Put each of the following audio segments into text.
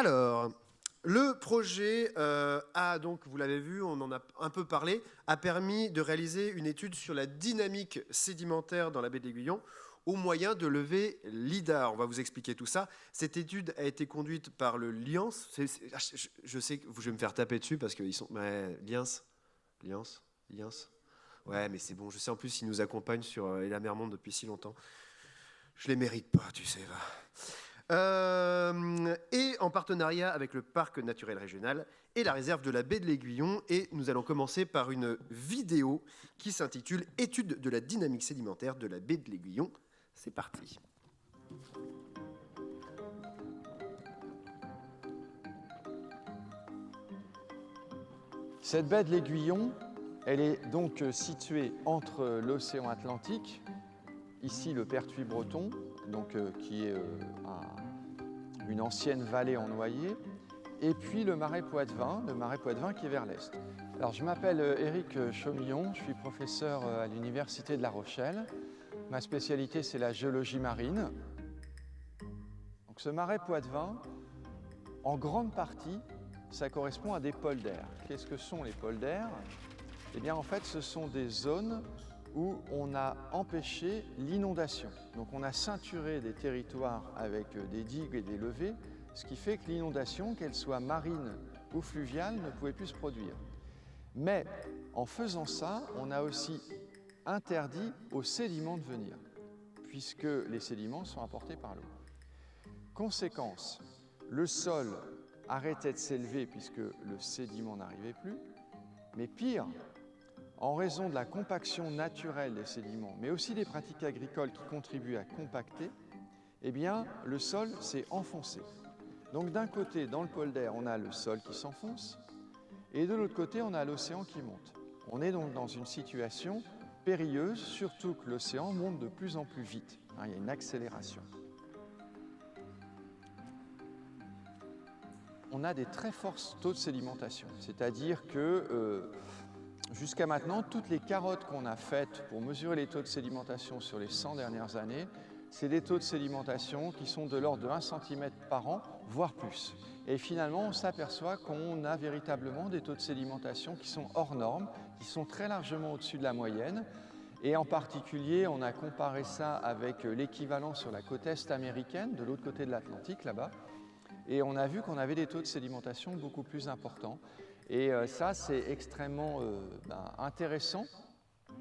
Alors, le projet a donc, vous l'avez vu, on en a un peu parlé, a permis de réaliser une étude sur la dynamique sédimentaire dans la baie de l'Aiguillon au moyen de levées LIDAR. On va vous expliquer tout ça. Cette étude a été conduite par le LIANS. Je sais que je vais me faire taper dessus parce qu'ils sont... Ouais, LIANS. Ouais, mais c'est bon. Je sais en plus, ils nous accompagnent sur Et la mer monte depuis si longtemps. Je les mérite pas, tu sais, va. Et en partenariat avec le parc naturel régional et la réserve de la baie de l'Aiguillon. Et nous allons commencer par une vidéo qui s'intitule « Étude de la dynamique sédimentaire de la baie de l'Aiguillon ». C'est parti. Cette baie de l'Aiguillon, elle est donc située entre l'océan Atlantique, ici le Pertuis breton, donc, qui est une ancienne vallée en noyer, et puis le marais Poitevin qui est vers l'est. Alors je m'appelle Éric Chaumillon, je suis professeur à l'Université de La Rochelle. Ma spécialité c'est la géologie marine. Donc, ce marais Poitevin, en grande partie, ça correspond à des polders. Qu'est-ce que sont les polders? Eh bien en fait ce sont des zones où on a empêché l'inondation. Donc on a ceinturé des territoires avec des digues et des levées, ce qui fait que l'inondation, qu'elle soit marine ou fluviale, ne pouvait plus se produire. Mais en faisant ça, on a aussi interdit aux sédiments de venir, puisque les sédiments sont apportés par l'eau. Conséquence, le sol arrêtait de s'élever puisque le sédiment n'arrivait plus, mais pire, en raison de la compaction naturelle des sédiments, mais aussi des pratiques agricoles qui contribuent à compacter, eh bien, le sol s'est enfoncé. Donc d'un côté, dans le polder, on a le sol qui s'enfonce, et de l'autre côté, on a l'océan qui monte. On est donc dans une situation périlleuse, surtout que l'océan monte de plus en plus vite. Il y a une accélération. On a des très forts taux de sédimentation, c'est-à-dire que jusqu'à maintenant, toutes les carottes qu'on a faites pour mesurer les taux de sédimentation sur les 100 dernières années, c'est des taux de sédimentation qui sont de l'ordre de 1 cm par an, voire plus. Et finalement, on s'aperçoit qu'on a véritablement des taux de sédimentation qui sont hors normes, qui sont très largement au-dessus de la moyenne. Et en particulier, on a comparé ça avec l'équivalent sur la côte est américaine, de l'autre côté de l'Atlantique, là-bas. Et on a vu qu'on avait des taux de sédimentation beaucoup plus importants. Et ça, c'est extrêmement intéressant,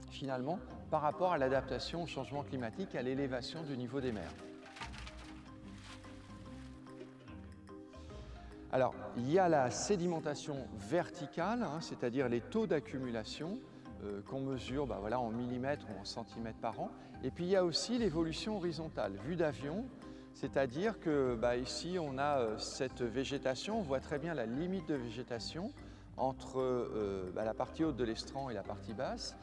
finalement, par rapport à l'adaptation au changement climatique, à l'élévation du niveau des mers. Alors, il y a la sédimentation verticale, c'est-à-dire les taux d'accumulation qu'on mesure en millimètres ou en centimètres par an. Et puis, il y a aussi l'évolution horizontale, vue d'avion, c'est-à-dire que ici, on a cette végétation, on voit très bien la limite de végétation entre la partie haute de l'estran et la partie basse.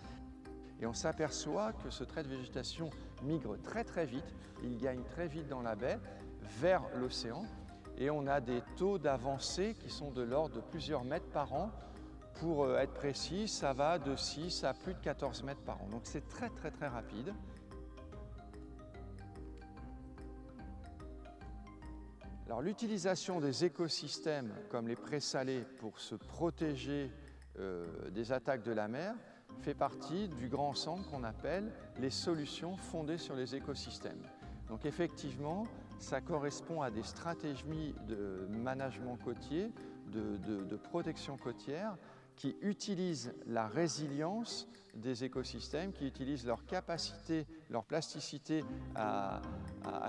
Et on s'aperçoit que ce trait de végétation migre très très vite, il gagne très vite dans la baie vers l'océan. Et on a des taux d'avancée qui sont de l'ordre de plusieurs mètres par an. Pour être précis, ça va de 6 à plus de 14 mètres par an. Donc c'est très très très rapide. Alors l'utilisation des écosystèmes comme les présalés pour se protéger des attaques de la mer fait partie du grand ensemble qu'on appelle les solutions fondées sur les écosystèmes. Donc effectivement, ça correspond à des stratégies de management côtier, de protection côtière qui utilisent la résilience des écosystèmes, qui utilisent leur capacité, leur plasticité à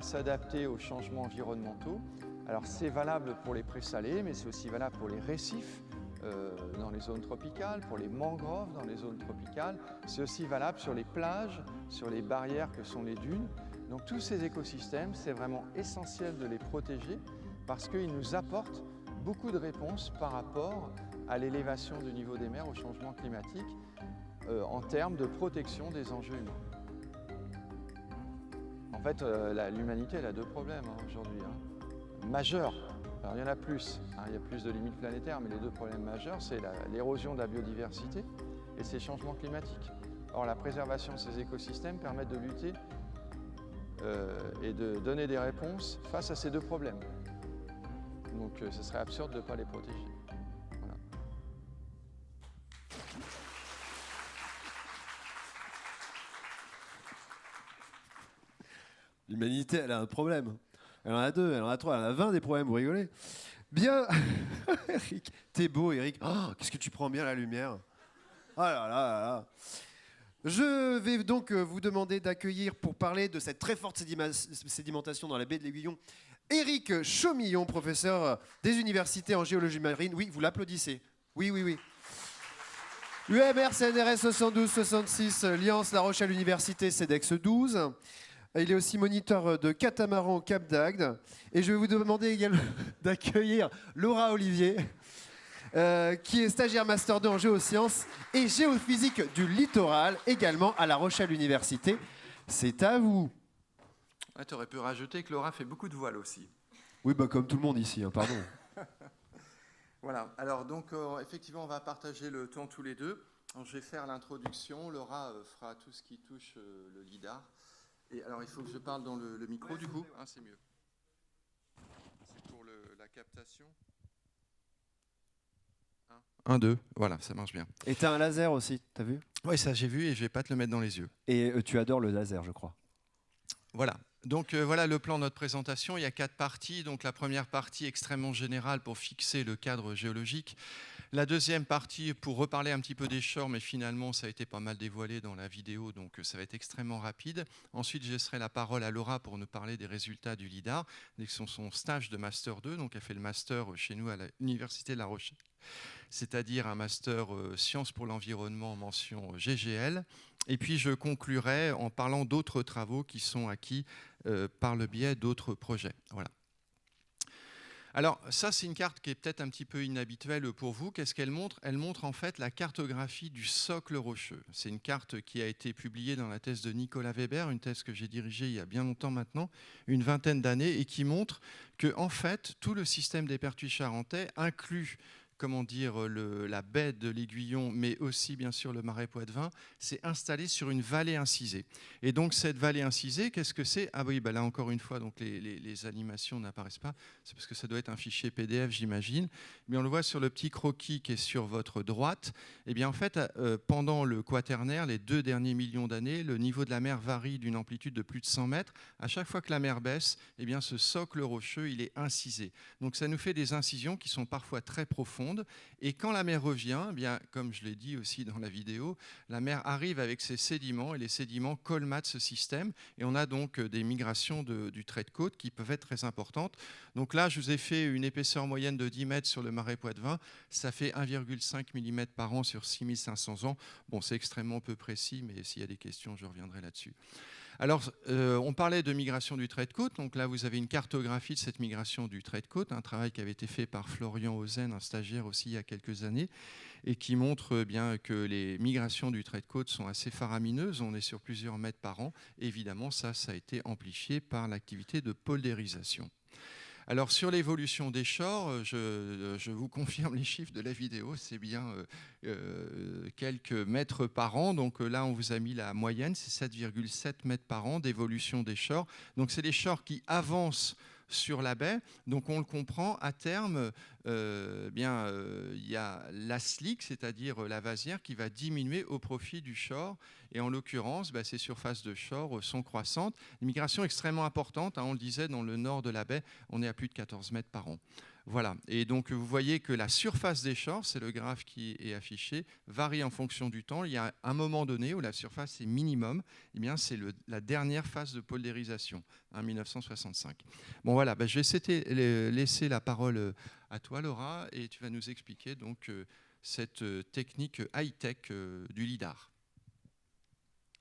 s'adapter aux changements environnementaux. Alors c'est valable pour les présalés, mais c'est aussi valable pour les récifs dans les zones tropicales, pour les mangroves dans les zones tropicales. C'est aussi valable sur les plages, sur les barrières que sont les dunes. Donc tous ces écosystèmes, c'est vraiment essentiel de les protéger parce qu'ils nous apportent beaucoup de réponses par rapport à l'élévation du niveau des mers, au changement climatique, en termes de protection des enjeux humains. En fait, l'humanité elle a deux problèmes aujourd'hui, majeurs. Alors il y en a plus, il y a plus de limites planétaires, mais les deux problèmes majeurs, c'est l'érosion de la biodiversité et ces changements climatiques. Or, la préservation de ces écosystèmes permet de lutter et de donner des réponses face à ces deux problèmes. Donc Donc ce serait absurde de ne pas les protéger. Voilà. L'humanité, elle a un problème. Elle en a 2, elle en a 3, elle en a 20 des problèmes, vous rigolez. Bien, Eric, t'es beau, Eric. Oh, qu'est-ce que tu prends bien la lumière. Ah là là là là. Je vais donc vous demander d'accueillir pour parler de cette très forte sédimentation dans la baie de l'Aiguillon, Éric Chaumillon, professeur des universités en géologie marine. Oui, vous l'applaudissez. Oui, oui, oui. UMR, CNRS 72-66, Liance, La Rochelle Université, CEDEX 12. Il est aussi moniteur de catamaran au Cap d'Agde. Et je vais vous demander également d'accueillir Laura Olivier, qui est stagiaire Master 2 en géosciences et géophysique du littoral, également à La Rochelle Université. C'est à vous. Ah, tu aurais pu rajouter que Laura fait beaucoup de voiles aussi. Oui, bah, comme tout le monde ici, hein, pardon. Voilà, alors donc effectivement on va partager le temps tous les deux. Alors, je vais faire l'introduction, Laura fera tout ce qui touche le lidar. Et alors il faut que je parle dans le micro du coup, hein, c'est mieux. C'est pour la captation. 1, 2, voilà, ça marche bien. Et t'as un laser aussi, t'as vu? Oui, ça j'ai vu et je vais pas te le mettre dans les yeux. Et tu adores le laser, je crois. Voilà. Donc voilà le plan de notre présentation. Il y a 4 parties. Donc la première partie extrêmement générale pour fixer le cadre géologique. La deuxième partie pour reparler un petit peu des shores, mais finalement ça a été pas mal dévoilé dans la vidéo, donc ça va être extrêmement rapide. Ensuite, je laisserai la parole à Laura pour nous parler des résultats du LIDAR, son stage de Master 2. Donc elle fait le Master chez nous à l'Université de La Rochelle, c'est-à-dire un Master Sciences pour l'environnement mention GGL. Et puis je conclurai en parlant d'autres travaux qui sont acquis par le biais d'autres projets. Voilà. Alors ça, c'est une carte qui est peut-être un petit peu inhabituelle pour vous. Qu'est-ce qu'elle montre? Elle montre en fait la cartographie du socle rocheux. C'est une carte qui a été publiée dans la thèse de Nicolas Weber, une thèse que j'ai dirigée il y a bien longtemps maintenant, une vingtaine d'années, et qui montre que en fait, tout le système des Pertuis charentais inclut la baie de l'Aiguillon, mais aussi bien sûr le marais Poitevin, s'est installé sur une vallée incisée. Et donc cette vallée incisée, qu'est-ce que c'est? Ah oui, bah là encore une fois, donc les animations n'apparaissent pas, c'est parce que ça doit être un fichier PDF, j'imagine. Mais on le voit sur le petit croquis qui est sur votre droite. Et bien en fait, pendant le Quaternaire, les 2 derniers millions d'années, le niveau de la mer varie d'une amplitude de plus de 100 mètres. À chaque fois que la mer baisse, eh bien ce socle rocheux, il est incisé. Donc ça nous fait des incisions qui sont parfois très profondes. Et quand la mer revient, eh bien, comme je l'ai dit aussi dans la vidéo, la mer arrive avec ses sédiments et les sédiments colmatent ce système. Et on a donc des migrations du trait de côte qui peuvent être très importantes. Donc là, je vous ai fait une épaisseur moyenne de 10 mètres sur le marais Poitevin. Ça fait 1,5 mm par an sur 6500 ans. Bon, c'est extrêmement peu précis, mais s'il y a des questions, je reviendrai là-dessus. Alors, on parlait de migration du trait de côte. Donc là, vous avez une cartographie de cette migration du trait de côte, un travail qui avait été fait par Florian Ozen, un stagiaire aussi il y a quelques années, et qui montre bien que les migrations du trait de côte sont assez faramineuses. On est sur plusieurs mètres par an. Et évidemment, ça a été amplifié par l'activité de poldérisation. Alors sur l'évolution des shores, je vous confirme les chiffres de la vidéo, c'est bien quelques mètres par an. Donc là, on vous a mis la moyenne, c'est 7,7 mètres par an d'évolution des shores. Donc c'est les shores qui avancent sur la baie. Donc on le comprend, à terme, il y a la slick, c'est-à-dire la vasière, qui va diminuer au profit du shore. Et en l'occurrence, ces surfaces de shore sont croissantes. Une migration extrêmement importante, hein, on le disait, dans le nord de la baie, on est à plus de 14 mètres par an. Voilà, et donc vous voyez que la surface des shores, c'est le graphe qui est affiché, varie en fonction du temps. Il y a un moment donné où la surface est minimum, eh bien c'est la dernière phase de poldérisation, 1965. Bon voilà, je vais laisser la parole à toi Laura, et tu vas nous expliquer donc cette technique high-tech du LIDAR.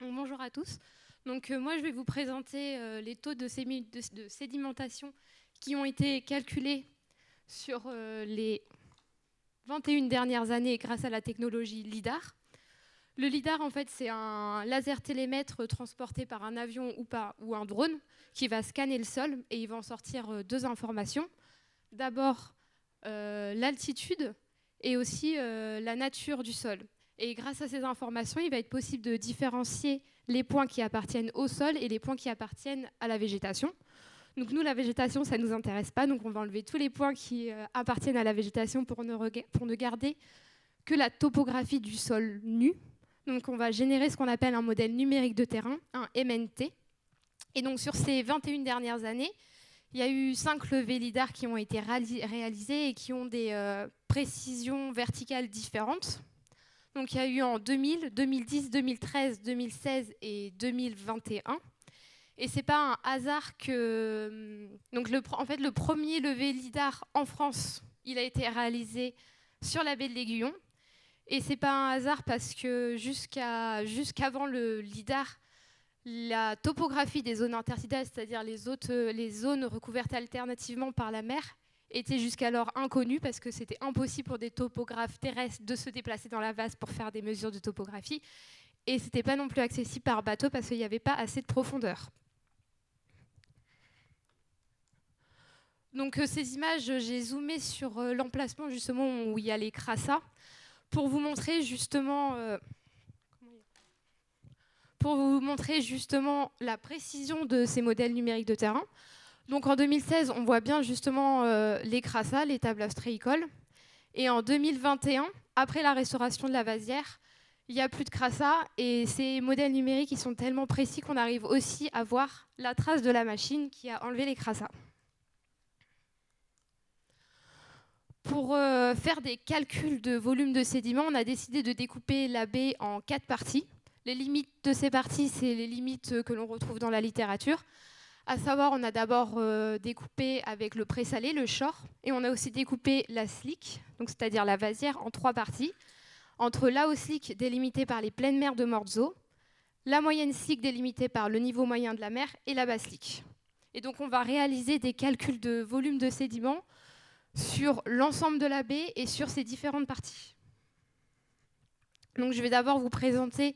Bonjour à tous. Donc, moi, je vais vous présenter les taux de sédimentation qui ont été calculés sur les 21 dernières années grâce à la technologie LIDAR. Le LIDAR, en fait, c'est un laser télémètre transporté par un avion ou un drone qui va scanner le sol et il va en sortir 2 informations. D'abord, l'altitude et aussi la nature du sol. Et grâce à ces informations, il va être possible de différencier les points qui appartiennent au sol et les points qui appartiennent à la végétation. Donc nous, la végétation, ça ne nous intéresse pas, donc on va enlever tous les points qui appartiennent à la végétation pour ne garder que la topographie du sol nu. Donc on va générer ce qu'on appelle un modèle numérique de terrain, un MNT. Et donc sur ces 21 dernières années, il y a eu 5 levées LIDAR qui ont été réalisées et qui ont des précisions verticales différentes. Donc il y a eu en 2000, 2010, 2013, 2016 et 2021. Et ce n'est pas un hasard que... Donc en fait, le premier levé LIDAR en France, il a été réalisé sur la baie de l'Aiguillon. Et ce n'est pas un hasard parce que jusqu'avant le LIDAR, la topographie des zones intersidales, c'est-à-dire les zones recouvertes alternativement par la mer, était jusqu'alors inconnue parce que c'était impossible pour des topographes terrestres de se déplacer dans la vase pour faire des mesures de topographie. Et ce n'était pas non plus accessible par bateau parce qu'il n'y avait pas assez de profondeur. Donc ces images, j'ai zoomé sur l'emplacement justement où il y a les crassats pour vous montrer justement la précision de ces modèles numériques de terrain. Donc en 2016, on voit bien justement les crassats, les tables ostréicoles. Et en 2021, après la restauration de la vasière, il n'y a plus de crassats. Et ces modèles numériques ils sont tellement précis qu'on arrive aussi à voir la trace de la machine qui a enlevé les crassats. Pour faire des calculs de volume de sédiments, on a décidé de découper la baie en 4 parties. Les limites de ces parties, c'est les limites que l'on retrouve dans la littérature. À savoir, on a d'abord découpé avec le présalé, le shore, et on a aussi découpé la slick, c'est-à-dire la vasière, en 3 parties. Entre la haute slick délimitée par les pleines mers de mortes eaux, la moyenne slick délimitée par le niveau moyen de la mer et la basse slick. Et donc on va réaliser des calculs de volume de sédiments sur l'ensemble de la baie et sur ses différentes parties. Donc je vais d'abord vous présenter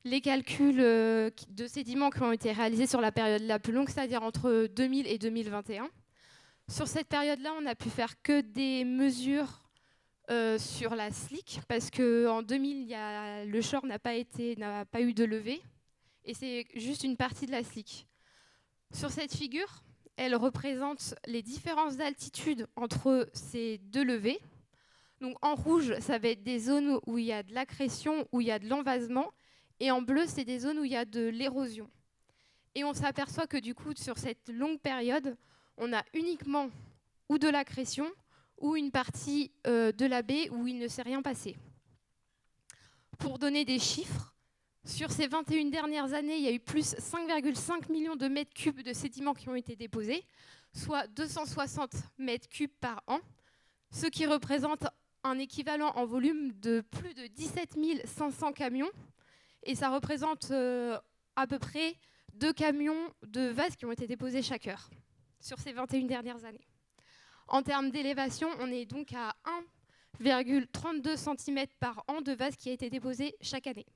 les calculs de sédiments qui ont été réalisés sur la période la plus longue, c'est-à-dire entre 2000 et 2021. Sur cette période-là, on n'a pu faire que des mesures sur la slick, parce qu'en 2000, le shore n'a pas eu de levée, et c'est juste une partie de la slick. Sur cette figure, elle représente les différences d'altitude entre ces 2 levées. Donc en rouge, ça va être des zones où il y a de l'accrétion, où il y a de l'envasement, et en bleu, c'est des zones où il y a de l'érosion. Et on s'aperçoit que du coup, sur cette longue période, on a uniquement ou de l'accrétion ou une partie de la baie où il ne s'est rien passé. Pour donner des chiffres, sur ces 21 dernières années, il y a eu plus 5,5 millions de mètres cubes de sédiments qui ont été déposés, soit 260 mètres cubes par an, ce qui représente un équivalent en volume de plus de 17 500 camions. Et ça représente à peu près 2 camions de vases qui ont été déposés chaque heure sur ces 21 dernières années. En termes d'élévation, on est donc à 1,32 cm par an de vases qui a été déposé chaque année.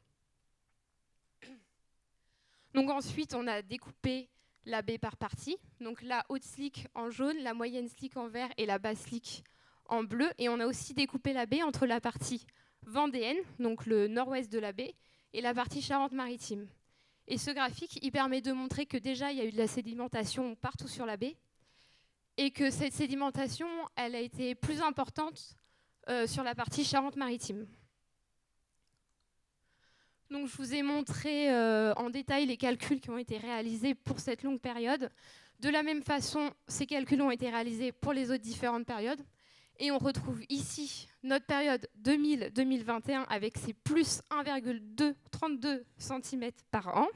Donc ensuite, on a découpé la baie par partie. Donc la haute slick en jaune, la moyenne slick en vert et la basse slick en bleu. Et on a aussi découpé la baie entre la partie vendéenne, donc le nord-ouest de la baie, et la partie Charente-Maritime. Et ce graphique, il permet de montrer que déjà, il y a eu de la sédimentation partout sur la baie, et que cette sédimentation, elle a été plus importante sur la partie Charente-Maritime. Donc, je vous ai montré en détail les calculs qui ont été réalisés pour cette longue période. De la même façon, ces calculs ont été réalisés pour les autres différentes périodes. Et on retrouve ici notre période 2000-2021 avec ses plus 1,32 cm par an.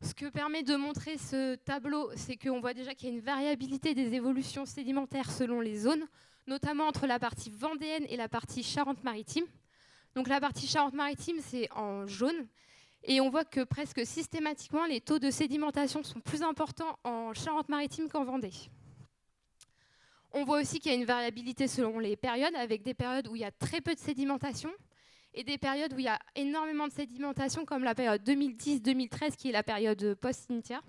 Ce que permet de montrer ce tableau, c'est qu'on voit déjà qu'il y a une variabilité des évolutions sédimentaires selon les zones, notamment entre la partie vendéenne et la partie Charente-Maritime. Donc la partie Charente-Maritime, c'est en jaune. Et on voit que presque systématiquement, les taux de sédimentation sont plus importants en Charente-Maritime qu'en Vendée. On voit aussi qu'il y a une variabilité selon les périodes, avec des périodes où il y a très peu de sédimentation et des périodes où il y a énormément de sédimentation, comme la période 2010-2013, qui est la période post-cimetière.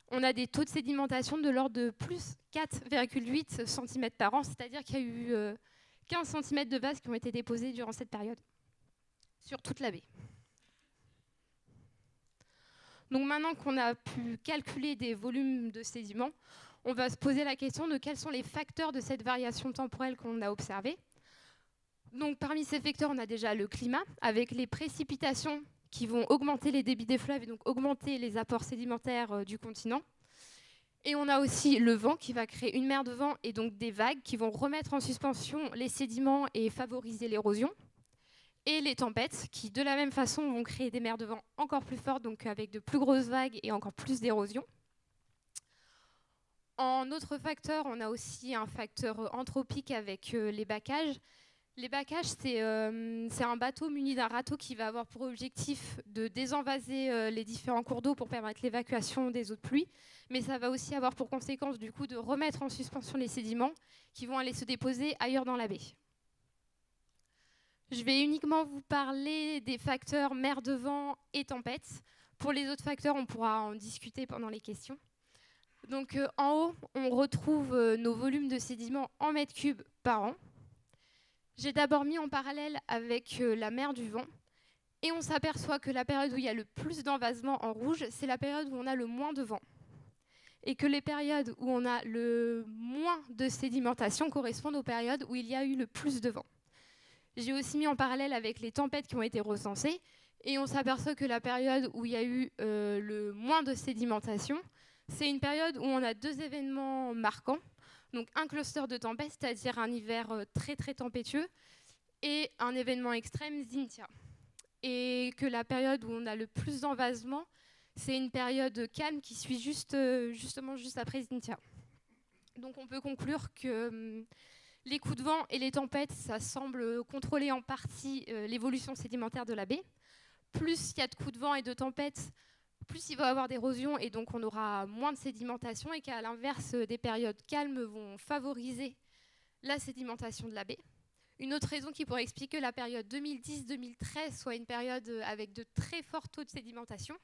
On a des taux de sédimentation de l'ordre de plus 4,8 cm par an, c'est-à-dire qu'il y a eu 15 cm de vases qui ont été déposés durant cette période, sur toute la baie. Donc maintenant qu'on a pu calculer des volumes de sédiments, on va se poser la question de quels sont les facteurs de cette variation temporelle qu'on a observée. Donc parmi ces facteurs, on a déjà le climat, avec les précipitations qui vont augmenter les débits des fleuves et donc augmenter les apports sédimentaires du continent. Et on a aussi le vent qui va créer une mer de vent et donc des vagues qui vont remettre en suspension les sédiments et favoriser l'érosion. Et les tempêtes qui, de la même façon, vont créer des mers de vent encore plus fortes, donc avec de plus grosses vagues et encore plus d'érosion. En autre facteur, on a aussi un facteur anthropique avec les backages. Les backages, c'est un bateau muni d'un râteau qui va avoir pour objectif de désenvaser les différents cours d'eau pour permettre l'évacuation des eaux de pluie, mais ça va aussi avoir pour conséquence du coup de remettre en suspension les sédiments qui vont aller se déposer ailleurs dans la baie. Je vais uniquement vous parler des facteurs mer de vent et tempête. Pour les autres facteurs, on pourra en discuter pendant les questions. Donc en haut, on retrouve nos volumes de sédiments en mètres cubes par an. J'ai d'abord mis en parallèle avec la mer du vent. Et on s'aperçoit que la période où il y a le plus d'envasement en rouge, c'est la période où on a le moins de vent. Et que les périodes où on a le moins de sédimentation correspondent aux périodes où il y a eu le plus de vent. J'ai aussi mis en parallèle avec les tempêtes qui ont été recensées. Et on s'aperçoit que la période où il y a eu le moins de sédimentation, c'est une période où on a deux événements marquants. Donc un cluster de tempête, c'est-à-dire un hiver très très tempétueux, et un événement extrême, Xynthia. Et que la période où on a le plus d'envasement, c'est une période calme qui suit justement juste après Xynthia. Donc on peut conclure que les coups de vent et les tempêtes, ça semble contrôler en partie l'évolution sédimentaire de la baie. Plus il y a de coups de vent et de tempêtes, plus il va y avoir d'érosion et donc on aura moins de sédimentation, et qu'à l'inverse, des périodes calmes vont favoriser la sédimentation de la baie. Une autre raison qui pourrait expliquer que la période 2010-2013 soit une période avec de très forts taux de sédimentation,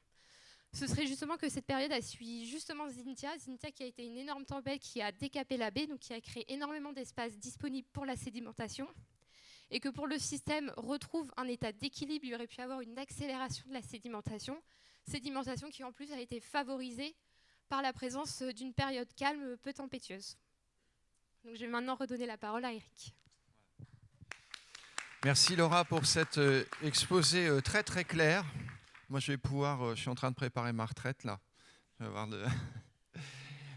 ce serait justement que cette période a suivi justement Xynthia qui a été une énorme tempête qui a décapé la baie, donc qui a créé énormément d'espace disponible pour la sédimentation, et que pour le système retrouve un état d'équilibre, il y aurait pu avoir une accélération de la sédimentation qui en plus a été favorisée par la présence d'une période calme peu tempétueuse. Donc je vais maintenant redonner la parole à Eric. Merci Laura pour cet exposé très très clair. Moi je vais pouvoir, je suis en train de préparer ma retraite là. Je vais avoir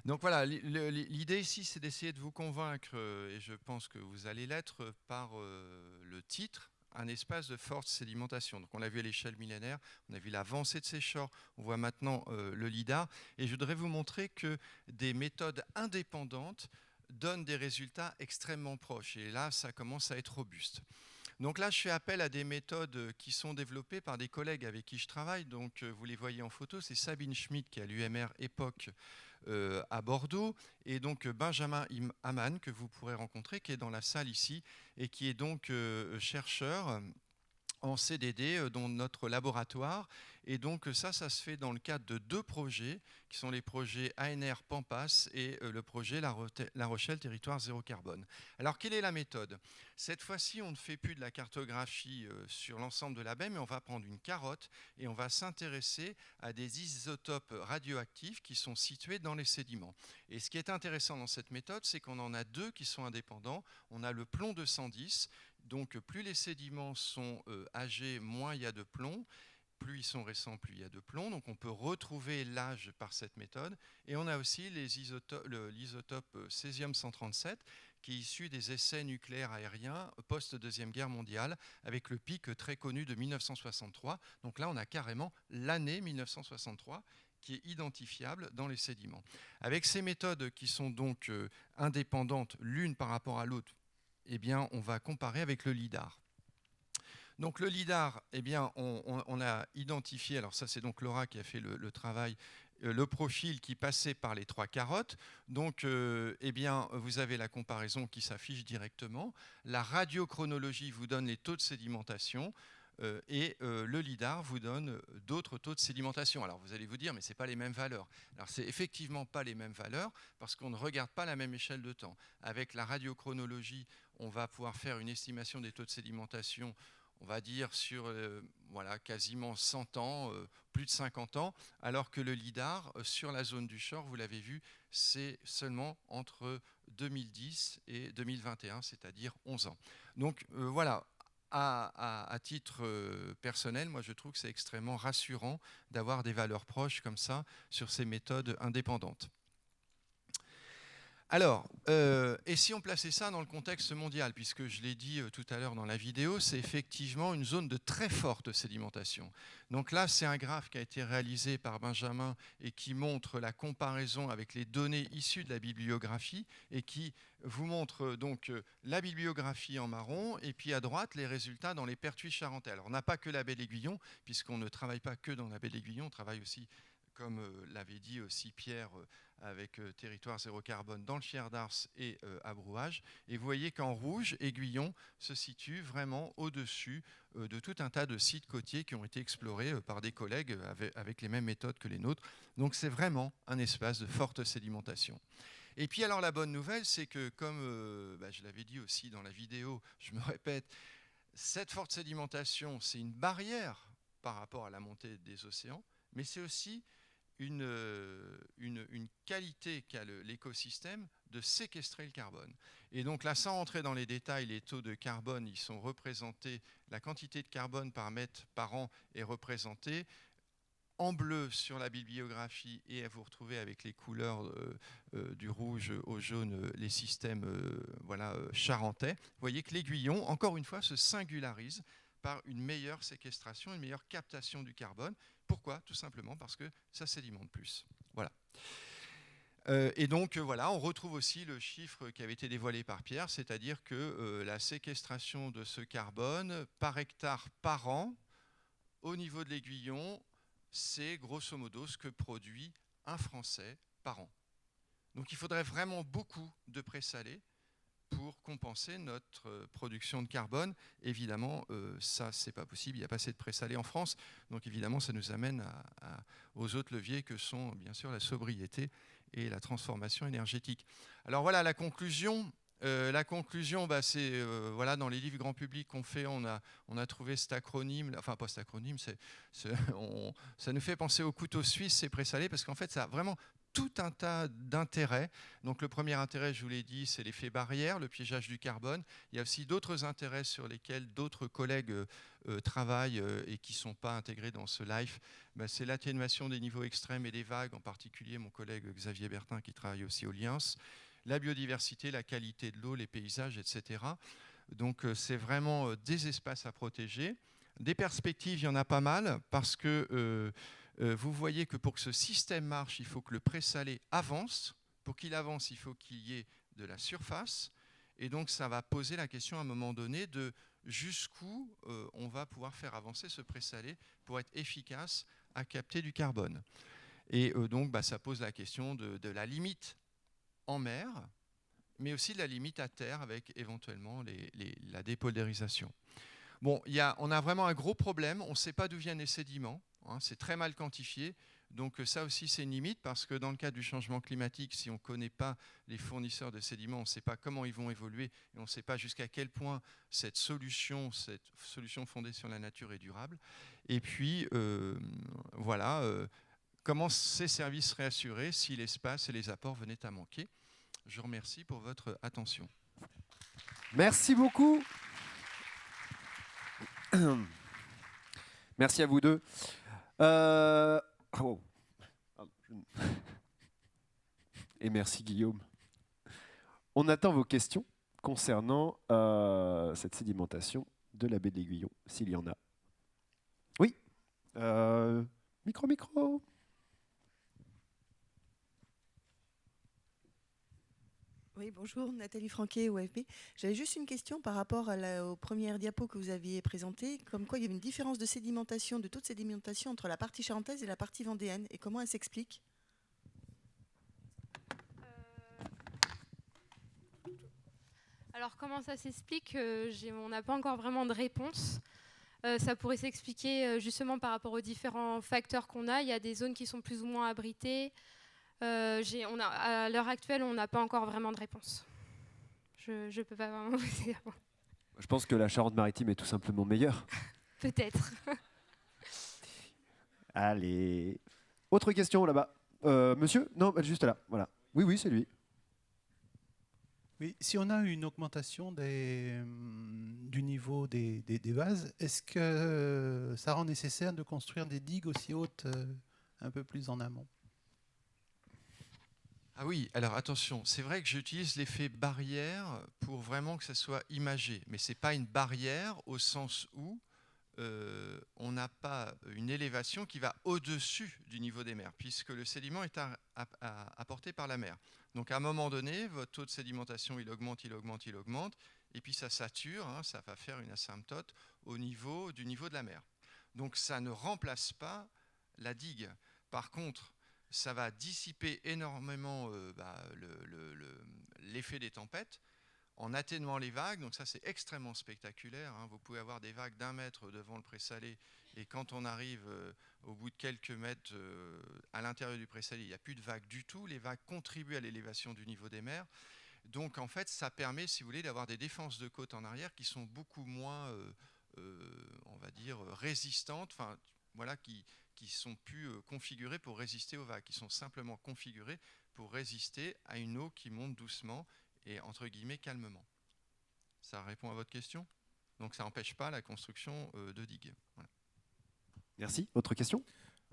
Donc voilà, l'idée ici c'est d'essayer de vous convaincre, et je pense que vous allez l'être par le titre, un espace de forte sédimentation. Donc on l'a vu à l'échelle millénaire, on a vu l'avancée de ces shores, on voit maintenant le LIDAR, et je voudrais vous montrer que des méthodes indépendantes donnent des résultats extrêmement proches, et là ça commence à être robuste. Donc là, je fais appel à des méthodes qui sont développées par des collègues avec qui je travaille. Donc vous les voyez en photo, c'est Sabine Schmidt qui est à l'UMR EPOC à Bordeaux, et donc Benjamin Hamann que vous pourrez rencontrer, qui est dans la salle ici, et qui est donc chercheur en CDD dans notre laboratoire. Et donc ça se fait dans le cadre de deux projets, qui sont les projets ANR Pampas et le projet La Rochelle Territoire Zéro Carbone. Alors quelle est la méthode ? Cette fois-ci, on ne fait plus de la cartographie sur l'ensemble de la baie, mais on va prendre une carotte et on va s'intéresser à des isotopes radioactifs qui sont situés dans les sédiments. Et ce qui est intéressant dans cette méthode, c'est qu'on en a deux qui sont indépendants. On a le plomb 210, donc plus les sédiments sont âgés, moins il y a de plomb. Plus ils sont récents, plus il y a de plomb. Donc on peut retrouver l'âge par cette méthode. Et on a aussi l'isotope césium-137 qui est issu des essais nucléaires aériens post-Deuxième Guerre mondiale, avec le pic très connu de 1963. Donc là, on a carrément l'année 1963 qui est identifiable dans les sédiments. Avec ces méthodes qui sont donc indépendantes l'une par rapport à l'autre, eh bien, on va comparer avec le LIDAR. Donc le LIDAR, eh bien, on a identifié, alors ça c'est donc Laura qui a fait le travail, le profil qui passait par les trois carottes. Donc eh bien, vous avez la comparaison qui s'affiche directement. La radiochronologie vous donne les taux de sédimentation. Et le LIDAR vous donne d'autres taux de sédimentation. Alors vous allez vous dire, mais ce n'est pas les mêmes valeurs. Alors c'est effectivement pas les mêmes valeurs parce qu'on ne regarde pas la même échelle de temps. Avec la radiochronologie, on va pouvoir faire une estimation des taux de sédimentation on va dire, sur voilà, quasiment 100 ans, plus de 50 ans, alors que le lidar, sur la zone du Shor, vous l'avez vu, c'est seulement entre 2010 et 2021, c'est-à-dire 11 ans. Donc voilà, à titre personnel, moi je trouve que c'est extrêmement rassurant d'avoir des valeurs proches comme ça sur ces méthodes indépendantes. Alors, et si on plaçait ça dans le contexte mondial, puisque je l'ai dit tout à l'heure dans la vidéo, c'est effectivement une zone de très forte sédimentation. Donc là, c'est un graphe qui a été réalisé par Benjamin et qui montre la comparaison avec les données issues de la bibliographie et qui vous montre donc la bibliographie en marron et puis à droite les résultats dans les pertuis charentais. Alors on n'a pas que la baie d'Aiguillon, puisqu'on ne travaille pas que dans la baie d'Aiguillon, on travaille aussi, comme l'avait dit aussi Pierre, avec territoire zéro carbone dans le Fier d'Ars et à Brouage. Et vous voyez qu'en rouge, Aiguillon se situe vraiment au-dessus de tout un tas de sites côtiers qui ont été explorés par des collègues avec les mêmes méthodes que les nôtres. Donc c'est vraiment un espace de forte sédimentation. Et puis alors la bonne nouvelle, c'est que comme je l'avais dit aussi dans la vidéo, je me répète, cette forte sédimentation, c'est une barrière par rapport à la montée des océans, mais c'est aussi une qualité qu'a l'écosystème de séquestrer le carbone. Et donc là, sans entrer dans les détails, les taux de carbone, ils sont représentés, la quantité de carbone par mètre par an est représentée en bleu sur la bibliographie, et vous retrouvez avec les couleurs du rouge au jaune les systèmes charentais. Vous voyez que l'Aiguillon, encore une fois, se singularise par une meilleure séquestration, une meilleure captation du carbone. Pourquoi? Tout simplement parce que ça sédimente plus. Voilà. Et donc voilà, on retrouve aussi le chiffre qui avait été dévoilé par Pierre, c'est-à-dire que la séquestration de ce carbone par hectare par an au niveau de l'Aiguillon, c'est grosso modo ce que produit un Français par an. Donc il faudrait vraiment beaucoup de présalés pour compenser notre production de carbone. Évidemment, ça, c'est pas possible. Il n'y a pas assez de présalés en France. Donc évidemment, ça nous amène aux autres leviers que sont bien sûr la sobriété et la transformation énergétique. Alors voilà, la conclusion. C'est voilà, dans les livres grand public qu'on fait, on a trouvé cet acronyme, enfin pas cet acronyme, ça nous fait penser au couteau suisse, c'est présalé, parce qu'en fait, ça a vraiment tout un tas d'intérêts. Donc le premier intérêt, je vous l'ai dit, c'est l'effet barrière, le piégeage du carbone. Il y a aussi d'autres intérêts sur lesquels d'autres collègues travaillent et qui ne sont pas intégrés dans ce live. C'est l'atténuation des niveaux extrêmes et des vagues, en particulier mon collègue Xavier Bertin qui travaille aussi au LIENS, la biodiversité, la qualité de l'eau, les paysages, etc. Donc c'est vraiment des espaces à protéger. Des perspectives, il y en a pas mal, parce que vous voyez que pour que ce système marche, il faut que le présalé avance. Pour qu'il avance, il faut qu'il y ait de la surface. Et donc, ça va poser la question à un moment donné de jusqu'où on va pouvoir faire avancer ce présalé pour être efficace à capter du carbone. Et donc, ça pose la question de la limite en mer, mais aussi de la limite à terre avec éventuellement la dépolarisation. Bon, on a vraiment un gros problème. On ne sait pas d'où viennent les sédiments. C'est très mal quantifié. Donc ça aussi, c'est une limite parce que dans le cadre du changement climatique, si on ne connaît pas les fournisseurs de sédiments, on ne sait pas comment ils vont évoluer et on ne sait pas jusqu'à quel point cette solution fondée sur la nature est durable. Et puis, comment ces services seraient assurés si l'espace et les apports venaient à manquer. Je vous remercie pour votre attention. Merci beaucoup. Merci à vous deux. Et merci Guillaume. On attend vos questions concernant cette sédimentation de la baie de l'Aiguillon, s'il y en a. Oui. Micro. Oui, bonjour, Nathalie Franquet, OFB. J'avais juste une question par rapport aux premières diapos que vous aviez présentées, comme quoi il y avait une différence de sédimentation, de toute sédimentation entre la partie charentaise et la partie vendéenne, et comment elle s'explique? Alors comment ça s'explique? On n'a pas encore vraiment de réponse. Ça pourrait s'expliquer justement par rapport aux différents facteurs qu'on a. Il y a des zones qui sont plus ou moins abritées. À l'heure actuelle, on n'a pas encore vraiment de réponse. Je ne peux pas vraiment vous dire. Je pense que la Charente-Maritime est tout simplement meilleure. Peut-être. Allez. Autre question là-bas. Monsieur? Non, bah, juste là. Voilà. Oui, oui, c'est lui. Oui, si on a une augmentation du niveau des bases, est-ce que ça rend nécessaire de construire des digues aussi hautes un peu plus en amont? Ah oui, alors attention, c'est vrai que j'utilise l'effet barrière pour vraiment que ça soit imagé, mais ce n'est pas une barrière au sens où on n'a pas une élévation qui va au-dessus du niveau des mers, puisque le sédiment est apporté par la mer. Donc à un moment donné, votre taux de sédimentation, il augmente, et puis ça sature, hein, ça va faire une asymptote du niveau de la mer. Donc ça ne remplace pas la digue. Par contre, ça va dissiper énormément l'effet des tempêtes, en atténuant les vagues, donc ça c'est extrêmement spectaculaire, hein. Vous pouvez avoir des vagues d'1 mètre devant le présalé, et quand on arrive au bout de quelques mètres à l'intérieur du présalé, il n'y a plus de vagues du tout, les vagues contribuent à l'élévation du niveau des mers, donc en fait ça permet, si vous voulez, d'avoir des défenses de côte en arrière qui sont beaucoup moins, on va dire, résistantes, enfin voilà, qui sont plus configurées pour résister aux vagues, qui sont simplement configurées pour résister à une eau qui monte doucement, et entre guillemets calmement. Ça répond à votre question? Donc ça n'empêche pas la construction de digues. Voilà. Merci. Autre question?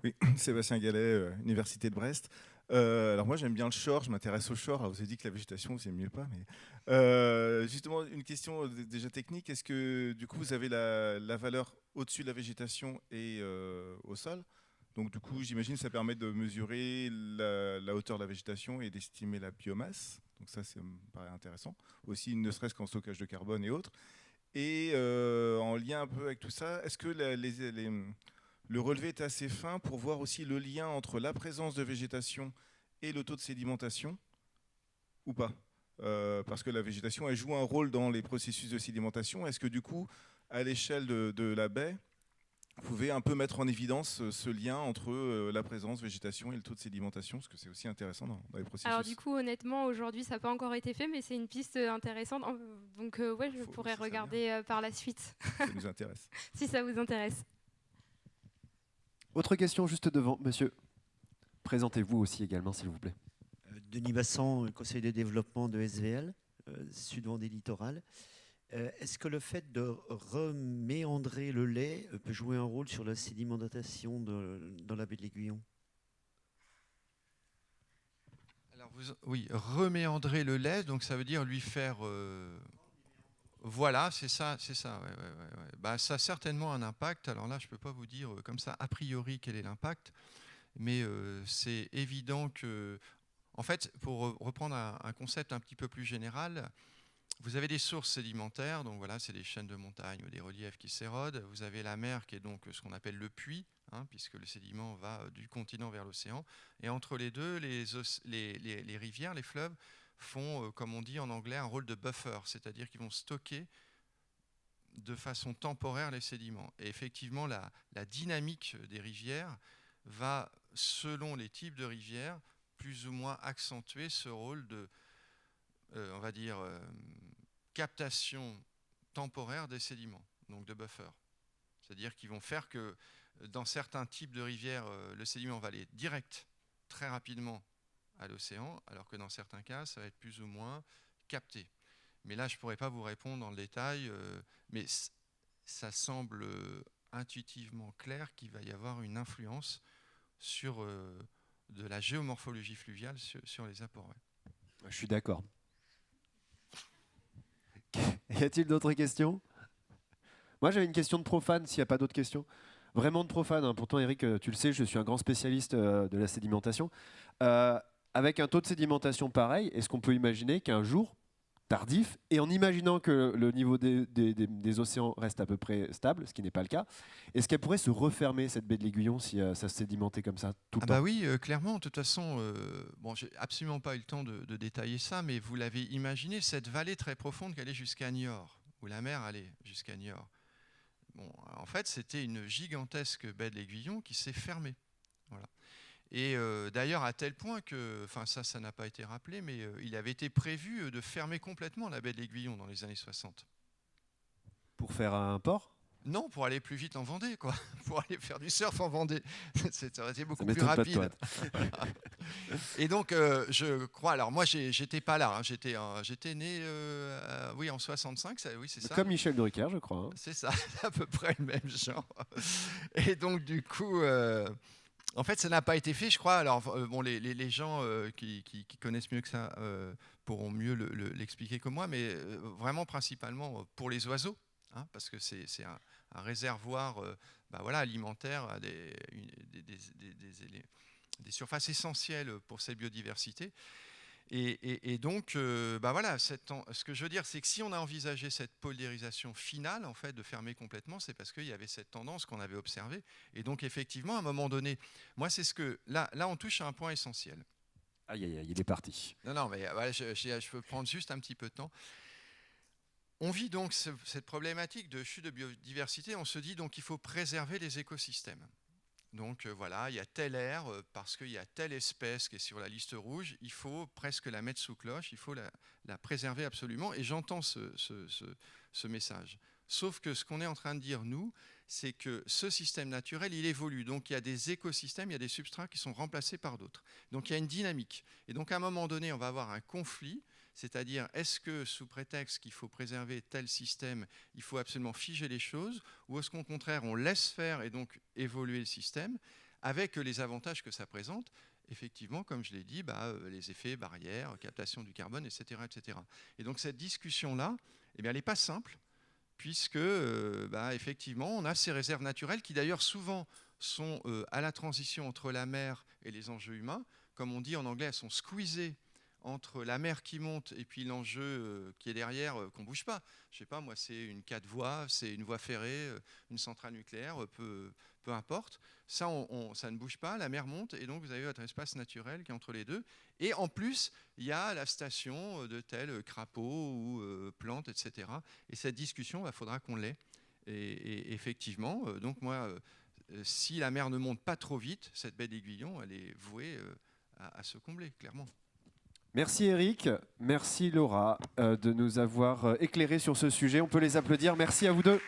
Oui, Sébastien Gallet, Université de Brest. Alors moi j'aime bien le shore, je m'intéresse au shore. Alors vous avez dit que la végétation vous aimiez pas, mais justement une question déjà technique. Est-ce que du coup vous avez la valeur au-dessus de la végétation et au sol? Donc du coup j'imagine que ça permet de mesurer la hauteur de la végétation et d'estimer la biomasse. Donc ça me paraît intéressant. Aussi ne serait-ce qu'en stockage de carbone et autres. Et en lien un peu avec tout ça, est-ce que le relevé est assez fin pour voir aussi le lien entre la présence de végétation et le taux de sédimentation ou pas? Parce que la végétation, elle joue un rôle dans les processus de sédimentation. Est-ce que du coup, à l'échelle de la baie, vous pouvez un peu mettre en évidence ce lien entre la présence, végétation et le taux de sédimentation? Parce que c'est aussi intéressant dans les processus. Alors du coup, honnêtement, aujourd'hui, ça n'a pas encore été fait, mais c'est une piste intéressante. Donc ouais, je pourrais regarder par la suite. Ça nous intéresse. Si ça vous intéresse. Autre question juste devant, monsieur. Présentez-vous aussi également, s'il vous plaît. Denis Bassan, conseiller de développement de SVL, Sud-Vendée Littoral. Est-ce que le fait de reméandrer le lait peut jouer un rôle sur la sédimentation dans la baie de l'Aiguillon? Alors oui, reméandrer le lait, donc ça veut dire lui faire... Voilà, c'est ça. Ouais. Bah, ça a certainement un impact. Alors là, je ne peux pas vous dire comme ça, a priori, quel est l'impact. Mais c'est évident que... En fait, pour reprendre un concept un petit peu plus général, vous avez des sources sédimentaires, donc voilà, c'est des chaînes de montagne ou des reliefs qui s'érodent. Vous avez la mer qui est donc ce qu'on appelle le puits, hein, puisque le sédiment va du continent vers l'océan. Et entre les deux, les rivières, les fleuves, font, comme on dit en anglais, un rôle de buffer, c'est-à-dire qu'ils vont stocker de façon temporaire les sédiments. Et effectivement, la dynamique des rivières va, selon les types de rivières, plus ou moins accentuer ce rôle de, on va dire, captation temporaire des sédiments, donc de buffer. C'est-à-dire qu'ils vont faire que dans certains types de rivières, le sédiment va aller direct, très rapidement, à l'océan, alors que dans certains cas, ça va être plus ou moins capté. Mais là, je ne pourrais pas vous répondre dans le détail, mais ça semble intuitivement clair qu'il va y avoir une influence sur de la géomorphologie fluviale sur les apports. Ouais. Je suis d'accord. Y a-t-il d'autres questions? Moi, j'avais une question de profane, s'il n'y a pas d'autres questions. Vraiment de profane, hein. Pourtant, Eric, tu le sais, je suis un grand spécialiste de la sédimentation. Avec un taux de sédimentation pareil, est-ce qu'on peut imaginer qu'un jour, tardif, et en imaginant que le niveau des océans reste à peu près stable, ce qui n'est pas le cas, est-ce qu'elle pourrait se refermer, cette baie de l'Aiguillon, si ça se sédimentait comme ça tout le temps? Bah oui, clairement, de toute façon, bon, j'ai absolument pas eu le temps de détailler ça, mais vous l'avez imaginé, cette vallée très profonde qui allait jusqu'à Niort, où la mer allait jusqu'à Niort. Bon, en fait, c'était une gigantesque baie de l'Aiguillon qui s'est fermée. Voilà. Et d'ailleurs, à tel point que, enfin ça n'a pas été rappelé, mais il avait été prévu de fermer complètement la baie de l'Aiguillon dans les années 60. Pour faire un port? Non, pour aller plus vite en Vendée, quoi. Pour aller faire du surf en Vendée. Ça aurait été beaucoup plus m'étonne pas de rapide. toi. Et donc, je crois. Alors, moi, j'étais pas là. Hein, j'étais né, oui, en 65. Oui, c'est ça. Comme Michel Drucker, je crois. Hein. C'est ça, c'est à peu près le même genre. Et donc, du coup, en fait, ça n'a pas été fait, je crois. Alors, bon, les gens qui connaissent mieux que ça pourront mieux l'expliquer que moi, mais vraiment principalement pour les oiseaux, hein, parce que c'est un réservoir voilà, alimentaire à des surfaces essentielles pour cette biodiversité. Et donc, voilà, ce que je veux dire, c'est que si on a envisagé cette polarisation finale, en fait, de fermer complètement, c'est parce qu'il y avait cette tendance qu'on avait observée. Et donc, effectivement, à un moment donné, moi, c'est ce que... Là, on touche à un point essentiel. Aïe, aïe, aïe, il est parti. Non, mais voilà, je peux prendre juste un petit peu de temps. On vit donc cette problématique de chute de biodiversité. On se dit donc qu'il faut préserver les écosystèmes. Donc voilà, il y a telle aire, parce qu'il y a telle espèce qui est sur la liste rouge, il faut presque la mettre sous cloche, il faut la préserver absolument. Et j'entends ce message. Sauf que ce qu'on est en train de dire, nous, c'est que ce système naturel, il évolue. Donc il y a des écosystèmes, il y a des substrats qui sont remplacés par d'autres. Donc il y a une dynamique. Et donc à un moment donné, on va avoir un conflit. C'est-à-dire, est-ce que sous prétexte qu'il faut préserver tel système, il faut absolument figer les choses, ou est-ce qu'au contraire, on laisse faire et donc évoluer le système, avec les avantages que ça présente, effectivement, comme je l'ai dit, les effets barrières, captation du carbone, etc. etc. Et donc cette discussion-là, elle n'est pas simple, puisque, effectivement, on a ces réserves naturelles qui d'ailleurs souvent sont à la transition entre la mer et les enjeux humains. Comme on dit en anglais, elles sont squeezées entre la mer qui monte et puis l'enjeu qui est derrière, qu'on ne bouge pas. Je ne sais pas, moi, c'est une 4 voies, c'est une voie ferrée, une centrale nucléaire, peu importe. Ça, ça ne bouge pas, la mer monte, et donc vous avez votre espace naturel qui est entre les deux. Et en plus, il y a la station de tel crapaud ou plante, etc. Et cette discussion, il faudra qu'on l'ait. Et effectivement, donc moi, si la mer ne monte pas trop vite, cette baie d'Aiguillon, elle est vouée à se combler, clairement. Merci Eric, merci Laura de nous avoir éclairé sur ce sujet. On peut les applaudir. Merci à vous deux.